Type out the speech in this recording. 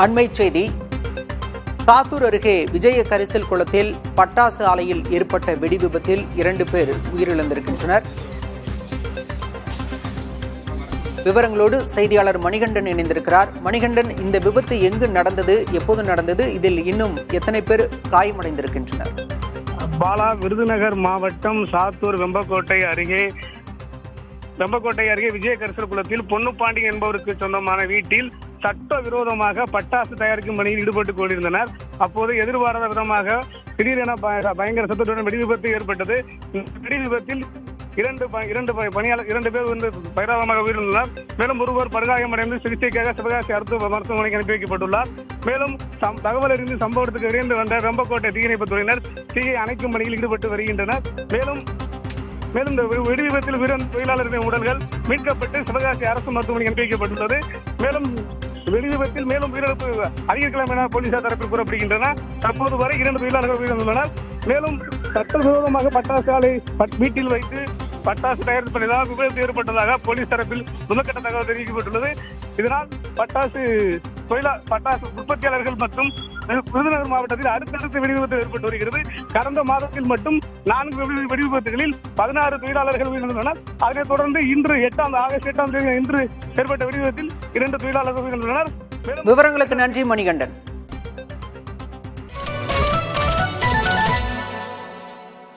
அண்மை செய்தி. சாத்தூர் அருகே விஜய கரிசல் குளத்தில் பட்டாசு ஆலையில் ஏற்பட்ட வெடி விபத்தில் 2 பேர் உயிரிழந்திருக்கின்றனர். விவரங்களோடு செய்தியாளர் மணிகண்டன் இணைந்திருக்கிறார். மணிகண்டன், இந்த விபத்து எங்கு நடந்தது, எப்போது நடந்தது, இதில் இன்னும் எத்தனை பேர் காயமடைந்திருக்கின்றனர்? பாலா, விருதுநகர் மாவட்டம் சாத்தூர் வெம்பக்கோட்டை அருகே விஜய கரிசல் குளத்தில் பொன்னுப்பாண்டி என்பவருக்கு சொந்தமான வீட்டில் சட்டவிரோதமாக பட்டாசு தயாரிக்கும் பணியில் ஈடுபட்டுக் கொண்டிருந்தனர். அப்போது எதிர்பாராத விதமாக திடீரென பயங்கர சத்தத்துடன் வெடி விபத்து ஏற்பட்டது. வெடி விபத்தில் 2 பேர் வந்து பரிதாபமாக உயிரிழந்தனர். மேலும் ஒருவர் படுகாயமடைந்து சிகிச்சைக்காக சிவகாசி மருத்துவமனைக்கு அனுப்பி வைக்கப்பட்டுள்ளார். மேலும் தகவல் அறிந்து சம்பவத்துக்கு விரைந்து வந்த வெம்பக்கோட்டை தீயணைப்புத் துறையினர் தீயை அணைக்கும் பணியில் ஈடுபட்டு வருகின்றனர். மேலும் இந்த வெடி விபத்தில் உயிரிழந்த தொழிலாளர்களின் உடல்கள் மீட்கப்பட்டு சிவகாசி அரசு மருத்துவமனைக்கு அனுப்பி வைக்கப்பட்டுள்ளது. மேலும் வெடி விபத்தில் மேலும் உயிரிழப்பு அதிகரிக்கலாம் என போலீசார் தரப்பில் கூறப்படுகின்றன. தற்போது வரை 2 தொழிலாளர்கள் உயிரிழந்துள்ளனர். மேலும் சட்டவிரோதமாக பட்டாசு ஆலை வீட்டில் வைத்து பட்டாசு தயாரிப்பதாக விபத்து ஏற்பட்டதாக போலீஸ் தரப்பில் முதற்கட்ட தகவல் தெரிவிக்கப்பட்டுள்ளது. இதனால் பட்டாசு உற்பத்தியாளர்கள் மற்றும் விருதுநகர் மாவட்டத்தில் அடுத்தடுத்து வெடி விபத்து ஏற்பட்டு வருகிறது. கடந்த மாதத்தில் மட்டும் 4 வெடி விபத்துகளில் 16 தொழிலாளர்கள் உயிரிழந்துள்ளனர். அதனைத் தொடர்ந்து இன்று ஆகஸ்ட் 8ஆம் தேதி இன்று ஏற்பட்ட வெடி விபத்தில் 2 தொழிலாளர்கள் உயிரிழந்துள்ளனர். விவரங்களுக்கு நன்றி மணிகண்டன்.